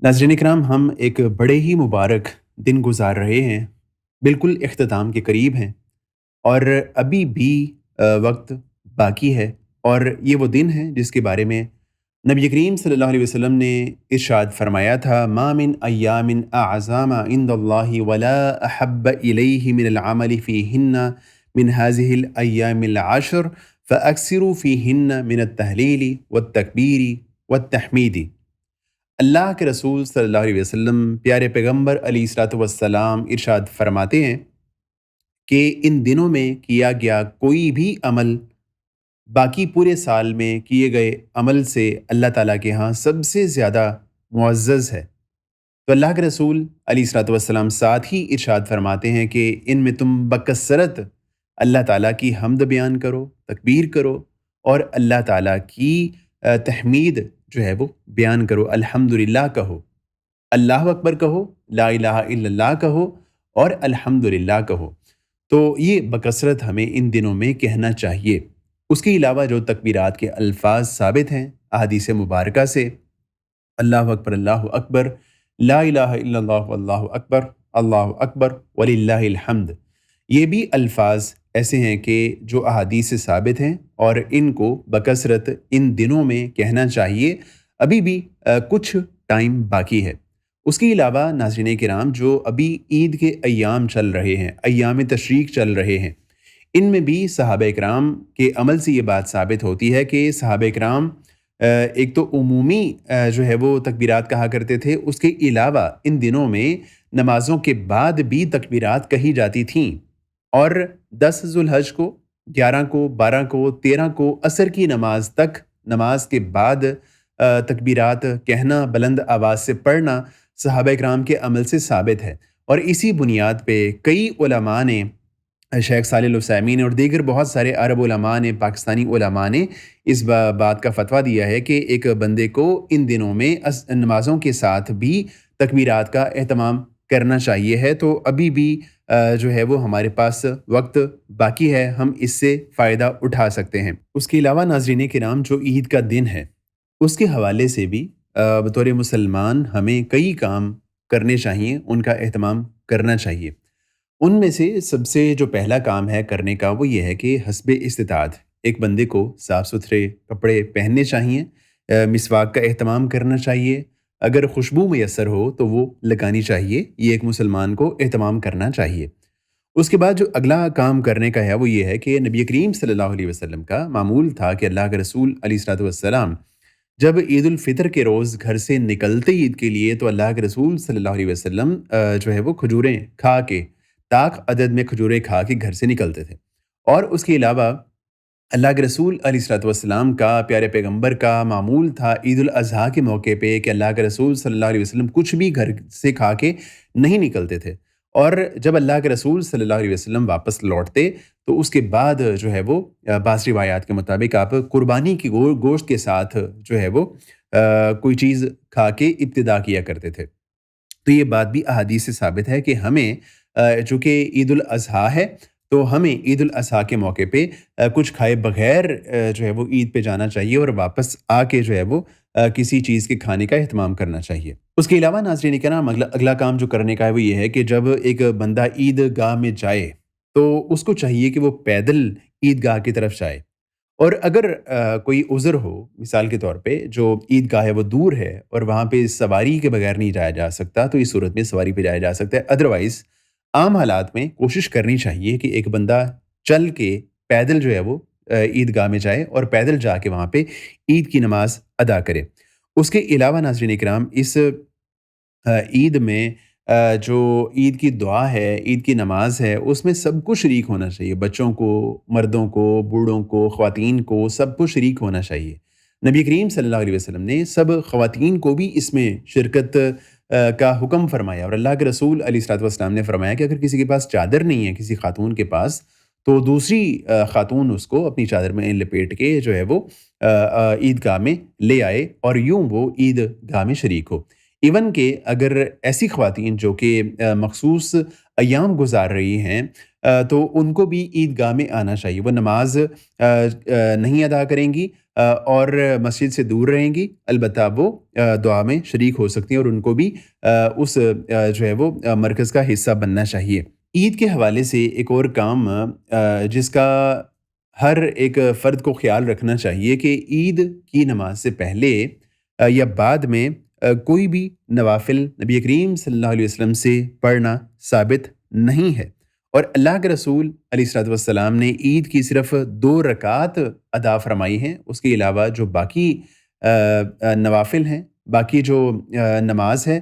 नाज़रीन इकराम, हम एक बड़े ही मुबारक दिन गुज़ार रहे हैं, बिल्कुल इख्तिताम के करीब हैं और अभी भी वक्त बाकी है। और ये वो दिन है जिसके बारे में नबी करीम सल्लल्लाहु अलैहि वसल्लम ने इरशाद फरमाया था, मा मिन अय्यामिन अअज़ामा इंदल्लाहि वला अहब्ब इलैहि मिनल अमलि फ़ीहिन्ना मिन हाज़िहिल अय्यामिल अश्र फ़अक्सिरू फ़ीहिन्ना मिनत तहलीली वत तकबीरी वत तहमीदी। अल्लाह के रसूल सल्लल्लाहु अलैहि वसल्लम प्यारे पैगंबर अलैहिस्सलातु वस्सलाम इरशाद फरमाते हैं कि इन दिनों में किया गया कोई भी अमल बाकी पूरे साल में किए गए अमल से अल्लाह ताला के यहाँ सबसे ज़्यादा मुअज़्ज़ज़ है। तो अल्लाह के रसूल अलैहिस्सलातु वस्सलाम साथ ही इरशाद फरमाते हैं कि इनमें तुम बकसरत अल्लाह ताला की हम्द बयान करो, तकबीर करो और अल्लाह ताला की तहमीद जो है वो बयान करो, अल्हम्दुलिल्लाह कहो, अल्लाह अकबर कहो, ला इलाहा इल्लल्लाह कहो और अल्हम्दुलिल्लाह कहो। तो ये बकसरत हमें इन दिनों में कहना चाहिए। उसके अलावा जो तकबीरात के अल्फाज साबित हैं अहादीस मुबारका से, अल्लाहु अकबर, ला इलाहा इल्लल्लाह अल्लाहु अकबर वलिल्लाहिल हम्द। ये भी अल्फाज ऐसे हैं कि जो अहादीस से साबित हैं और इनको बकसरत इन दिनों में कहना चाहिए। अभी भी कुछ टाइम बाकी है। उसके अलावा नाज़रीन किराम, जो अभी ईद के अय्याम चल रहे हैं, अय्याम तशरीक चल रहे हैं, इनमें भी सहाबा किराम के अमल से ये बात साबित होती है कि सहाबा किराम एक तो उमूमी जो है वो तकबीरात कहा करते थे। उसके अलावा इन दिनों में नमाज़ों के बाद भी तकबीरात कही जाती थीं। और 10 ज़ुल्हज को, 11 को, 12 को, 13 को असर की नमाज तक, नमाज के बाद तकबीरात कहना, बुलंद आवाज़ से पढ़ना सहाबा किराम के अमल से साबित है। और इसी बुनियाद पे कई उलमा ने, शेख सालिह अल उसैमीन और दीगर बहुत सारे अरब उलमा ने, पाकिस्तानी उलमा ने इस बात का फ़तवा दिया है कि एक बंदे को इन दिनों में नमाज़ों के साथ भी तकबीरात का एहतमाम करना चाहिए है। तो अभी भी जो है वो हमारे पास वक्त बाकी है, हम इससे फ़ायदा उठा सकते हैं। उसके अलावा नाज़रीन किराम, जो ईद का दिन है उसके हवाले से भी बतौर मुसलमान हमें कई काम करने चाहिए, उनका एहतमाम करना चाहिए। उनमें से सबसे जो पहला काम है करने का, वो ये है कि हस्बे इस्तिताअत एक बंदे को साफ़ सुथरे कपड़े पहनने चाहिए, मिसवाक का एहतमाम करना चाहिए, अगर खुशबू मैसर हो तो वो लगानी चाहिए। ये एक मुसलमान को एहतमाम करना चाहिए। उसके बाद जो अगला काम करने का है वो ये है कि नबी करीम सल्लल्लाहु अलैहि वसल्लम का मामूल था कि अल्लाह के रसूल अलैहिस्सलातु वस्सलाम जब ईद उल फितर के रोज़ घर से निकलते ईद के लिए, तो अल्लाह के रसूल सल्लल्लाहु अलैहि वसल्लम जो है वो खजूरें खा के, ताक अदद में खजूरें खा के घर से निकलते थे। और उसके अलावा अल्लाह के रसूल अलैहिस्सलातु वस्सलाम का, प्यारे पैगंबर का मामूल था ईद उल अज़हा के मौके पे कि अल्लाह के रसूल सल्लल्लाहु अलैहि वसल्लम कुछ भी घर से खा के नहीं निकलते थे। और जब अल्लाह के रसूल सल्लल्लाहु अलैहि वसल्लम वापस लौटते तो उसके बाद जो है वो बाज़ रिवायात के मुताबिक आप कुर्बानी की गोश्त के साथ जो है वो कोई चीज़ खा के इब्तिदा किया करते थे। तो ये बात भी अहादीस से साबित है कि हमें चूँकि ईद उल अज़हा है, तो हमें ईद उल अज़हा के मौके पे कुछ खाए बगैर जो है वो ईद पे जाना चाहिए और वापस आके जो है वो किसी चीज़ के खाने का एहतमाम करना चाहिए। उसके अलावा नाज़रीन किराम, अगला अगला काम जो करने का है वो ये है कि जब एक बंदा ईदगाह में जाए, तो उसको चाहिए कि वो पैदल ईदगाह की तरफ जाए। और अगर कोई उज़र हो, मिसाल के तौर पे जो ईदगाह है वो दूर है और वहाँ पे सवारी के बगैर नहीं जाया जा सकता, तो इस सूरत में सवारी पे जाया जा सकता है। अदरवाइज़ आम हालात में कोशिश करनी चाहिए कि एक बंदा चल के पैदल जो है वो ईदगाह में जाए और पैदल जाके वहाँ पे ईद की नमाज़ अदा करे। उसके अलावा नाज़रीन इकराम, इस ईद में जो ईद की दुआ है, ईद की नमाज़ है, उसमें सबको शरीक होना चाहिए। बच्चों को, मर्दों को, बूढ़ों को, ख़वातीन को, सबको शरीक होना चाहिए। नबी करीम सल्लल्लाहु अलैहि वसल्लम ने सब ख़वातीन को भी इसमें शिरकत का हुक्म फरमाया। और अल्लाह के रसूल अलैहिस्सलातु वस्सलाम ने फरमाया कि अगर किसी के पास चादर नहीं है, किसी खातून के पास, तो दूसरी खातून उसको अपनी चादर में लपेट के जो है वो ईदगाह में ले आए और यूँ वो ईदगाह में शरीक हो। इवन कि अगर ऐसी ख़वातीन जो कि मख़सूस अय्याम गुज़ार रही हैं, तो उनको भी ईदगाह में आना चाहिए। वो नमाज नहीं अदा करेंगी, اور مسجد سے دور رہیں گی، البتہ وہ دعا میں شریک ہو سکتی ہیں اور ان کو بھی اس جو ہے وہ مرکز کا حصہ بننا چاہیے۔ عید کے حوالے سے ایک اور کام جس کا ہر ایک فرد کو خیال رکھنا چاہیے کہ عید کی نماز سے پہلے یا بعد میں کوئی بھی نوافل نبی کریم صلی اللہ علیہ وسلم سے پڑھنا ثابت نہیں ہے، اور اللہ کے رسول علیہ الصلوۃ والسلام نے عید کی صرف 2 رکعات ادا فرمائی ہیں۔ اس کے علاوہ جو باقی نوافل ہیں، باقی جو نماز ہے،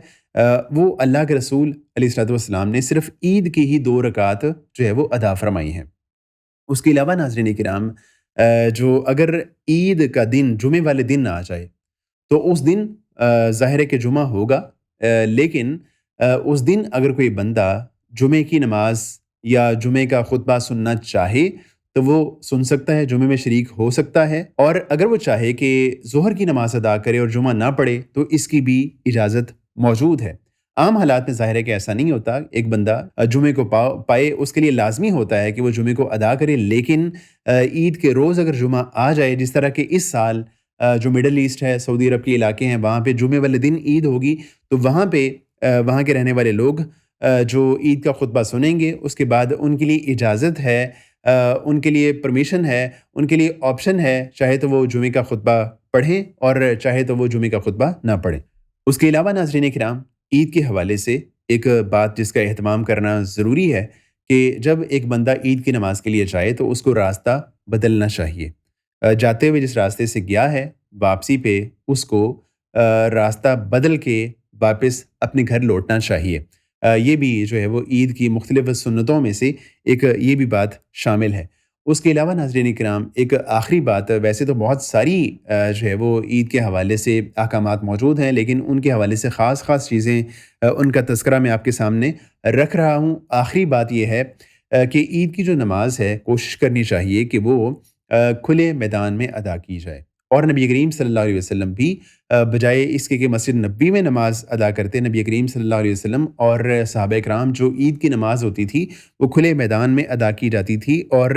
وہ اللہ کے رسول علیہ الصلوۃ والسلام نے صرف عید کی ہی 2 رکعات جو ہے وہ ادا فرمائی ہیں۔ اس کے علاوہ ناظرین کرام، جو اگر عید کا دن جمعے والے دن آ جائے تو اس دن ظاہر ہے کہ جمعہ ہوگا، لیکن اس دن اگر کوئی بندہ جمعے کی نماز یا جمعے کا خطبہ سننا چاہے تو وہ سن سکتا ہے، جمعے میں شریک ہو سکتا ہے، اور اگر وہ چاہے کہ ظہر کی نماز ادا کرے اور جمعہ نہ پڑھے تو اس کی بھی اجازت موجود ہے۔ عام حالات میں ظاہر ہے کہ ایسا نہیں ہوتا، ایک بندہ جمعے کو پائے اس کے لیے لازمی ہوتا ہے کہ وہ جمعے کو ادا کرے، لیکن عید کے روز اگر جمعہ آ جائے، جس طرح کہ اس سال جو مڈل ایسٹ ہے، سعودی عرب کے علاقے ہیں، وہاں پہ جمعے والے دن عید ہوگی، تو وہاں پہ وہاں کے رہنے والے لوگ جو عید کا خطبہ سنیں گے، اس کے بعد ان کے لیے اجازت ہے، ان کے لیے پرمیشن ہے، ان کے لیے آپشن ہے، چاہے تو وہ جمعے کا خطبہ پڑھیں اور چاہے تو وہ جمعے کا خطبہ نہ پڑھیں۔ اس کے علاوہ ناظرین کرام، عید کے حوالے سے ایک بات جس کا اہتمام کرنا ضروری ہے کہ جب ایک بندہ عید کی نماز کے لیے جائے تو اس کو راستہ بدلنا چاہیے۔ جاتے ہوئے جس راستے سے گیا ہے، واپسی پہ اس کو راستہ بدل کے واپس اپنے گھر لوٹنا چاہیے۔ یہ بھی جو ہے وہ عید کی مختلف سنتوں میں سے ایک یہ بھی بات شامل ہے۔ اس کے علاوہ ناظرین کرام، ایک آخری بات، ویسے تو بہت ساری جو ہے وہ عید کے حوالے سے احکامات موجود ہیں، لیکن ان کے حوالے سے خاص خاص چیزیں ان کا تذکرہ میں آپ کے سامنے رکھ رہا ہوں۔ آخری بات یہ ہے کہ عید کی جو نماز ہے کوشش کرنی چاہیے کہ وہ کھلے میدان میں ادا کی جائے، اور نبی کریم صلی اللہ علیہ وسلم بھی بجائے اس کے کہ مسجد نبوی میں نماز ادا کرتے، نبی کریم صلی اللہ علیہ وسلم اور صحابہ کرام جو عید کی نماز ہوتی تھی وہ کھلے میدان میں ادا کی جاتی تھی، اور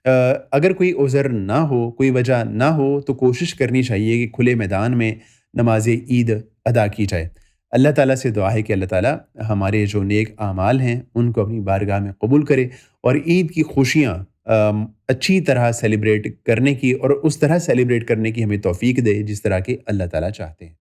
اگر کوئی عذر نہ ہو، کوئی وجہ نہ ہو تو کوشش کرنی چاہیے کہ کھلے میدان میں نماز عید ادا کی جائے۔ اللہ تعالیٰ سے دعا ہے کہ اللہ تعالیٰ ہمارے جو نیک اعمال ہیں ان کو اپنی بارگاہ میں قبول کرے، اور عید کی خوشیاں اچھی طرح سیلیبریٹ کرنے کی اور اس طرح سیلیبریٹ کرنے کی ہمیں توفیق دے جس طرح کہ اللہ تعالیٰ چاہتے ہیں۔